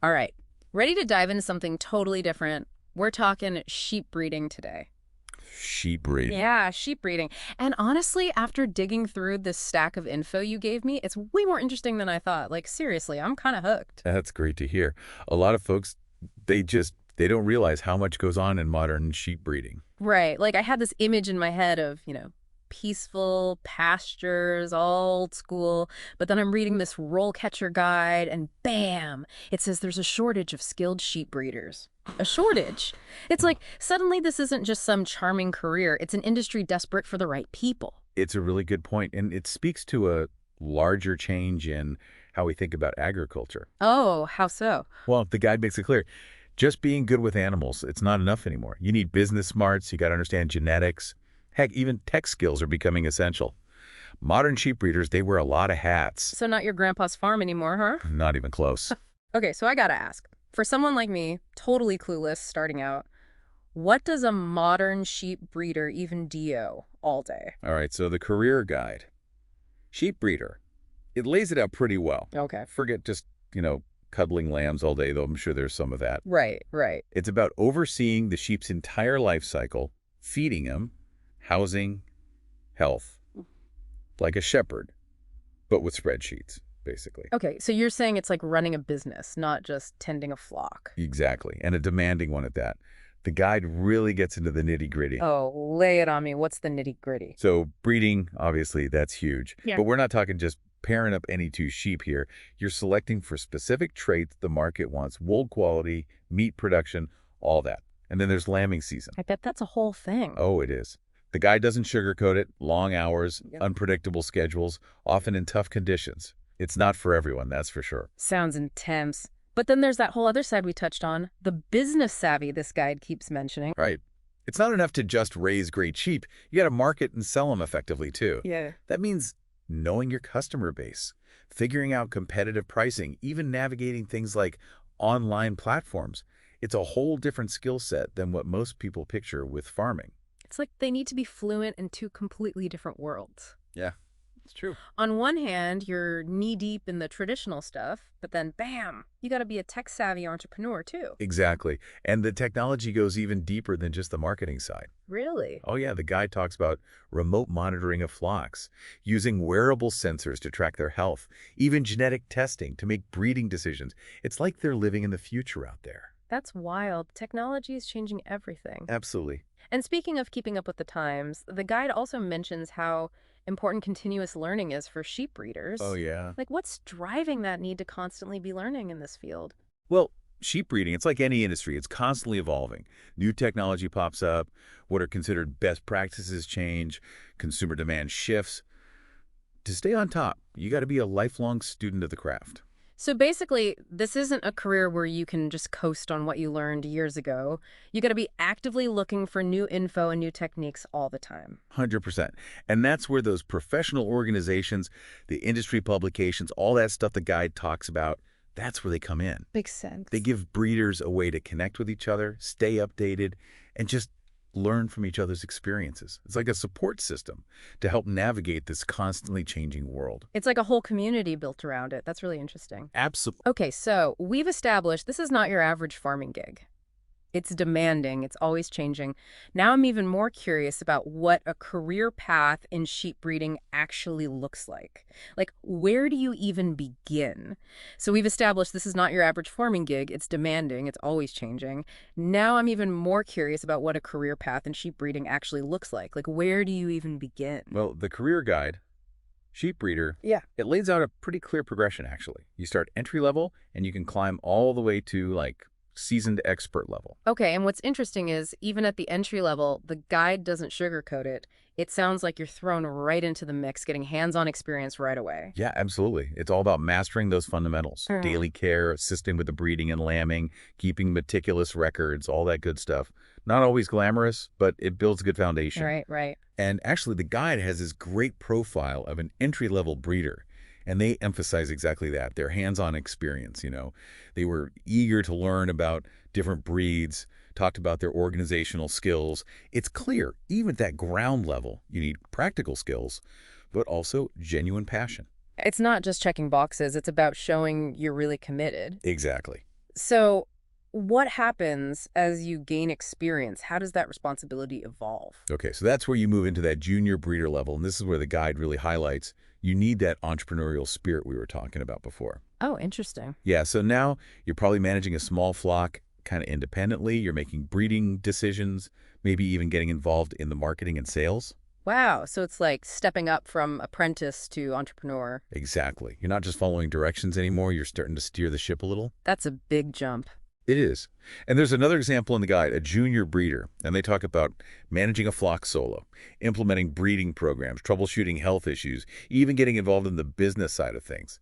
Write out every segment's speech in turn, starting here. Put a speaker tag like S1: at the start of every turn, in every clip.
S1: All right, ready to dive into something totally different. We're talking sheep breeding today.
S2: Sheep breeding.
S1: Yeah, sheep breeding. And honestly, after digging through this stack of info you gave me, it's way more interesting than I thought. Like, seriously, I'm kind of hooked.
S2: That's great to hear. A lot of folks, they don't realize how much goes on in modern sheep breeding.
S1: Right. Like, I had this image in my head of, peaceful pastures, old school. But then I'm reading this RoleCatcher guide, and bam, it says there's a shortage of skilled sheep breeders. A shortage. It's like suddenly this isn't just some charming career, it's an industry desperate for the right people.
S2: It's a really good point, and it speaks to a larger change in how we think about agriculture.
S1: Oh, how so?
S2: Well, the guide makes it clear. Just being good with animals, it's not enough anymore. You need business smarts, you got to understand genetics. Heck, even tech skills are becoming essential. Modern sheep breeders, they wear a lot of hats.
S1: So not your grandpa's farm anymore, huh?
S2: Not even close.
S1: Okay, so I gotta ask. For someone like me, totally clueless starting out, what does a modern sheep breeder even do all day?
S2: All right, so the career guide. Sheep breeder. It lays it out pretty well.
S1: Okay.
S2: Forget just, cuddling lambs all day, though I'm sure there's some of that.
S1: Right, right.
S2: It's about overseeing the sheep's entire life cycle, feeding them, housing, health, like a shepherd, but with spreadsheets, basically.
S1: Okay, so you're saying it's like running a business, not just tending a flock.
S2: Exactly, and a demanding one at that. The guide really gets into the nitty-gritty.
S1: Oh, lay it on me. What's the nitty-gritty?
S2: So breeding, obviously, that's huge.
S1: Yeah.
S2: But we're not talking just pairing up any two sheep here. You're selecting for specific traits the market wants: wool quality, meat production, all that. And then there's lambing season.
S1: I bet that's a whole thing.
S2: Oh, it is. The guide doesn't sugarcoat it. Long hours,
S1: Yep.
S2: unpredictable schedules, often in tough conditions. It's not for everyone, that's for sure.
S1: Sounds intense. But then there's that whole other side we touched on, the business savvy this guide keeps mentioning.
S2: Right. It's not enough to just raise great sheep. You got to market and sell them effectively, too.
S1: Yeah.
S2: That means knowing your customer base, figuring out competitive pricing, even navigating things like online platforms. It's a whole different skill set than what most people picture with farming.
S1: It's like they need to be fluent in two completely different worlds.
S2: Yeah, it's true.
S1: On one hand, you're knee-deep in the traditional stuff, but then bam, you got to be a tech-savvy entrepreneur too.
S2: Exactly. And the technology goes even deeper than just the marketing side.
S1: Really?
S2: Oh yeah, the guide talks about remote monitoring of flocks, using wearable sensors to track their health, even genetic testing to make breeding decisions. It's like they're living in the future out there.
S1: That's wild. Technology is changing everything.
S2: Absolutely.
S1: And speaking of keeping up with the times, the guide also mentions how important continuous learning is for sheep breeders.
S2: Oh yeah.
S1: Like, what's driving that need to constantly be learning in this field?
S2: Well, sheep breeding, it's like any industry. It's constantly evolving. New technology pops up. What are considered best practices change. Consumer demand shifts. To stay on top, you got to be a lifelong student of the craft.
S1: So basically, this isn't a career where you can just coast on what you learned years ago. You got to be actively looking for new info and new techniques all the time.
S2: 100%. And that's where those professional organizations, the industry publications, all that stuff the guide talks about, that's where they come in.
S1: Makes sense.
S2: They give breeders a way to connect with each other, stay updated, and just learn from each other's experiences. It's like a support system to help navigate this constantly changing world.
S1: It's like a whole community built around it. That's really interesting.
S2: Absolutely.
S1: Okay, so we've established this is not your average farming gig. It's demanding, it's always changing. Now I'm even more curious about what a career path in sheep breeding actually looks like. Like, where do you even begin? So we've established this is not your average farming gig. It's demanding, it's always changing. Now I'm even more curious about what a career path in sheep breeding actually looks like. Like, where do you even begin?
S2: Well, the career guide, Sheep Breeder,
S1: Yeah.
S2: it lays out a pretty clear progression, actually. You start entry level, and you can climb all the way to, like, seasoned expert level.
S1: Okay, and what's interesting is even at the entry level, the guide doesn't sugarcoat it. It sounds like you're thrown right into the mix, getting hands-on experience right away.
S2: Yeah, absolutely. It's all about mastering those fundamentals.
S1: Mhm.
S2: Daily care, assisting with the breeding and lambing, keeping meticulous records, all that good stuff. Not always glamorous, but it builds a good foundation.
S1: Right, right.
S2: And actually, the guide has this great profile of an entry-level breeder. And they emphasize exactly that, their hands-on experience. They were eager to learn about different breeds, talked about their organizational skills. It's clear, even at that ground level, you need practical skills, but also genuine passion.
S1: It's not just checking boxes, it's about showing you're really committed.
S2: Exactly.
S1: So what happens as you gain experience? How does that responsibility evolve?
S2: Okay, so that's where you move into that junior breeder level, and this is where the guide really highlights you need that entrepreneurial spirit we were talking about before.
S1: Oh, interesting.
S2: Yeah, so now you're probably managing a small flock kind of independently. You're making breeding decisions, maybe even getting involved in the marketing and sales.
S1: Wow. So it's like stepping up from apprentice to entrepreneur.
S2: Exactly. You're not just following directions anymore. You're starting to steer the ship a little.
S1: That's a big jump.
S2: It is. And there's another example in the guide, a junior breeder, and they talk about managing a flock solo, implementing breeding programs, troubleshooting health issues, even getting involved in the business side of things.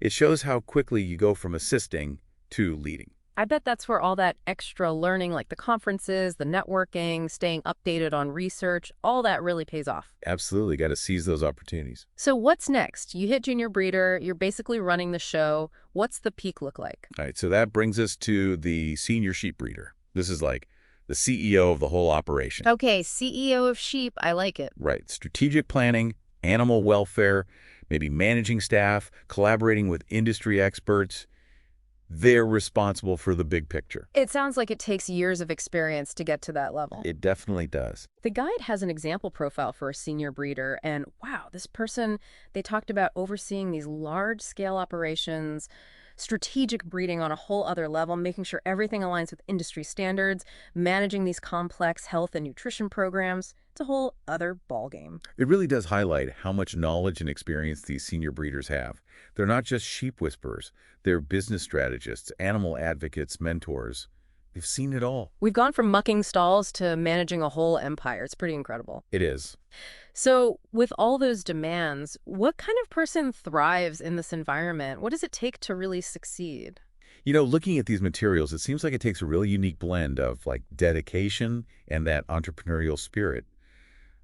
S2: It shows how quickly you go from assisting to leading.
S1: I bet that's where all that extra learning, like the conferences, the networking, staying updated on research, all that really pays off.
S2: Absolutely, got to seize those opportunities.
S1: So what's next? You hit junior breeder, you're basically running the show. What's the peak look like?
S2: All right, so that brings us to the senior sheep breeder. This is like the CEO of the whole operation.
S1: Okay, CEO of sheep, I like it.
S2: Right, strategic planning, animal welfare, maybe managing staff, collaborating with industry experts. They're responsible for the big picture.
S1: It sounds like it takes years of experience to get to that level.
S2: It definitely does.
S1: The guide has an example profile for a senior breeder, and wow, this person, they talked about overseeing these large-scale operations, strategic breeding on a whole other level, making sure everything aligns with industry standards, managing these complex health and nutrition programs. It's a whole other ballgame.
S2: It really does highlight how much knowledge and experience these senior breeders have. They're not just sheep whisperers. They're business strategists, animal advocates, mentors. They've seen it all.
S1: We've gone from mucking stalls to managing a whole empire. It's pretty incredible.
S2: It is.
S1: So, with all those demands, what kind of person thrives in this environment? What does it take to really succeed?
S2: You know, looking at these materials, it seems like it takes a really unique blend of like dedication and that entrepreneurial spirit.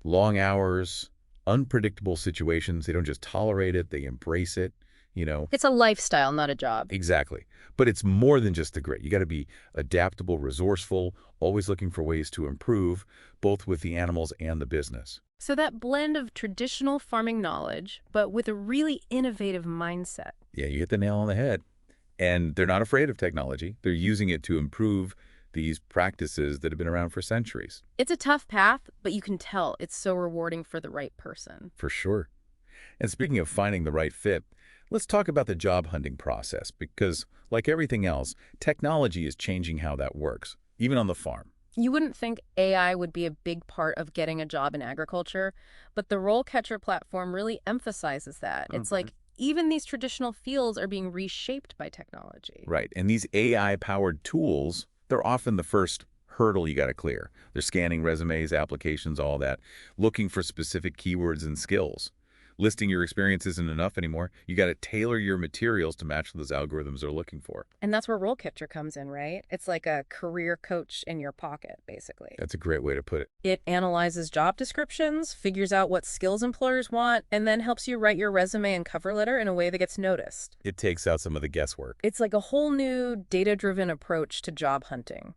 S2: Long hours, unpredictable situations. They don't just tolerate it, they embrace it, you know.
S1: It's a lifestyle, not a job.
S2: Exactly. But it's more than just the grit. You got to be adaptable, resourceful, always looking for ways to improve, both with the animals and the business.
S1: So that blend of traditional farming knowledge, but with a really innovative mindset.
S2: Yeah, you hit the nail on the head. And they're not afraid of technology. They're using it to improve these practices that have been around for centuries.
S1: It's a tough path, but you can tell it's so rewarding for the right person.
S2: For sure. And speaking of finding the right fit, let's talk about the job hunting process because, like everything else, technology is changing how that works, even on the farm.
S1: You wouldn't think AI would be a big part of getting a job in agriculture, but the RoleCatcher platform really emphasizes that. It's like even these traditional fields are being reshaped by technology.
S2: Right. And these AI-powered tools, they're often the first hurdle you got to clear. They're scanning resumes, applications, all that, looking for specific keywords and skills. Listing your experience isn't enough anymore. You got to tailor your materials to match what those algorithms they're looking for.
S1: And that's where RoleCatcher comes in, right? It's like a career coach in your pocket, basically.
S2: That's a great way to put it.
S1: It analyzes job descriptions, figures out what skills employers want, and then helps you write your resume and cover letter in a way that gets noticed.
S2: It takes out some of the guesswork.
S1: It's like a whole new data-driven approach to job hunting.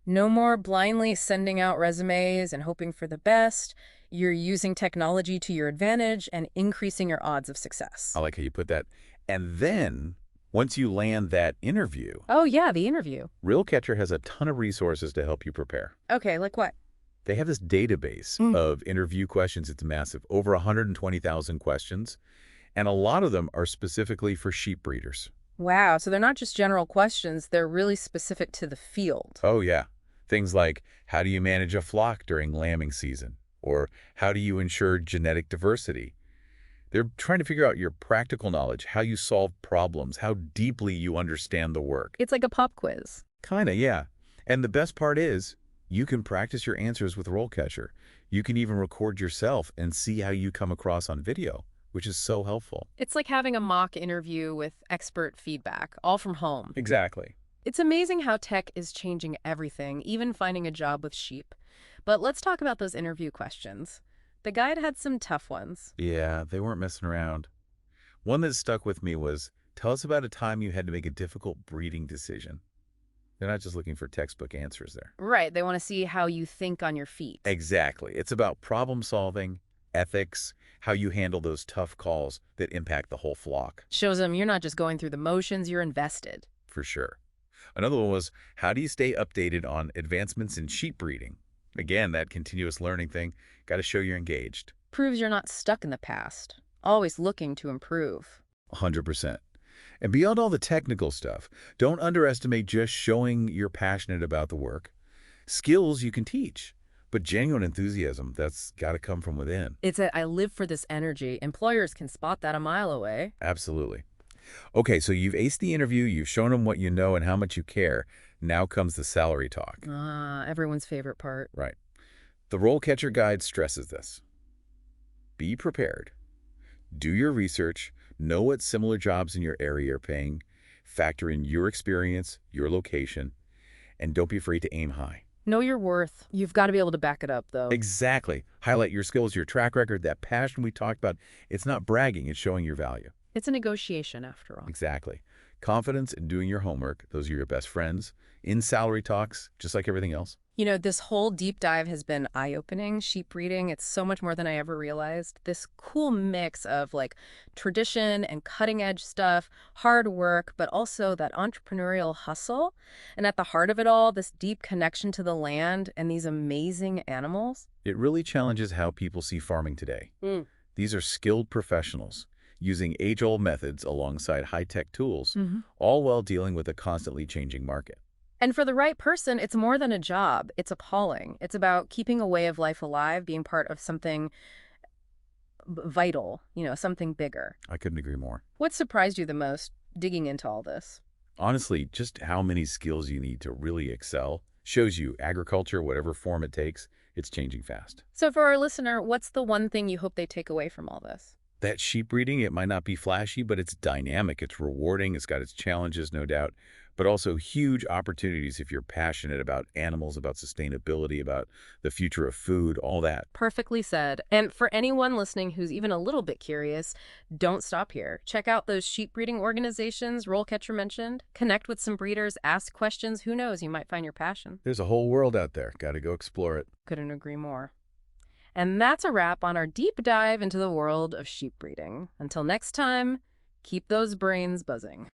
S1: No more blindly sending out resumes and hoping for the best. You're using technology to your advantage and increasing your odds of success.
S2: I like how you put that. And then, once you land that interview,
S1: Oh, yeah, the interview.
S2: RealCatcher has a ton of resources to help you prepare.
S1: Okay, like what?
S2: They have this database of interview questions. It's massive, over 120,000 questions, and a lot of them are specifically for sheep breeders.
S1: Wow, so they're not just general questions, they're really specific to the field.
S2: Oh, yeah. Things like, how do you manage a flock during lambing season? Or how do you ensure genetic diversity? They're trying to figure out your practical knowledge, how you solve problems, how deeply you understand the work.
S1: It's like a pop quiz.
S2: Kinda, yeah. And the best part is, you can practice your answers with RoleCatcher. You can even record yourself and see how you come across on video, which is so helpful.
S1: It's like having a mock interview with expert feedback, all from home.
S2: Exactly.
S1: It's amazing how tech is changing everything, even finding a job with sheep. But let's talk about those interview questions. The guide had some tough ones.
S2: Yeah, they weren't messing around. One that stuck with me was, tell us about a time you had to make a difficult breeding decision. They're not just looking for textbook answers there.
S1: Right, they want to see how you think on your feet.
S2: Exactly. It's about problem solving, ethics, how you handle those tough calls that impact the whole flock.
S1: Shows them you're not just going through the motions, you're invested.
S2: For sure. Another one was, how do you stay updated on advancements in sheep breeding? Again, that continuous learning thing, got to show you're engaged.
S1: Proves you're not stuck in the past, always looking to improve.
S2: 100%. And beyond all the technical stuff, don't underestimate just showing you're passionate about the work. Skills you can teach, but genuine enthusiasm, that's got to come from within.
S1: It's a I live for this energy. Employers can spot that a mile away.
S2: Absolutely. Okay, so you've aced the interview, you've shown them what you know and how much you care. Now comes the salary talk.
S1: Ah, everyone's favorite part.
S2: Right. The RoleCatcher Guide stresses this. Be prepared. Do your research, know what similar jobs in your area are paying, factor in your experience, your location, and don't be afraid to aim high.
S1: Know your worth. You've got to be able to back it up, though.
S2: Exactly. Highlight your skills, your track record, that passion we talked about. It's not bragging, it's showing your value.
S1: It's a negotiation, after all.
S2: Exactly. Confidence in doing your homework, those are your best friends. In salary talks, just like everything else.
S1: You know, this whole deep dive has been eye-opening. Sheep breeding, it's so much more than I ever realized. This cool mix of like tradition and cutting-edge stuff, hard work, but also that entrepreneurial hustle. And at the heart of it all, this deep connection to the land and these amazing animals.
S2: It really challenges how people see farming today.
S1: Mm.
S2: These are skilled professionals using age-old methods alongside high-tech tools,
S1: Mm-hmm.
S2: all while dealing with a constantly changing market.
S1: And for the right person, it's more than a job. It's a calling. It's about keeping a way of life alive, being part of something vital, something bigger.
S2: I couldn't agree more.
S1: What surprised you the most digging into all this?
S2: Honestly, just how many skills you need to really excel shows you agriculture, whatever form it takes, it's changing fast.
S1: So for our listener, what's the one thing you hope they take away from all this?
S2: That sheep breeding, it might not be flashy, but it's dynamic, it's rewarding, it's got its challenges, no doubt, but also huge opportunities if you're passionate about animals, about sustainability, about the future of food, all that.
S1: Perfectly said. And for anyone listening who's even a little bit curious, don't stop here. Check out those sheep breeding organizations RoleCatcher mentioned. Connect with some breeders, ask questions. Who knows, you might find your passion.
S2: There's a whole world out there. Got to go explore it.
S1: Couldn't agree more. And that's a wrap on our deep dive into the world of sheep breeding. Until next time, keep those brains buzzing.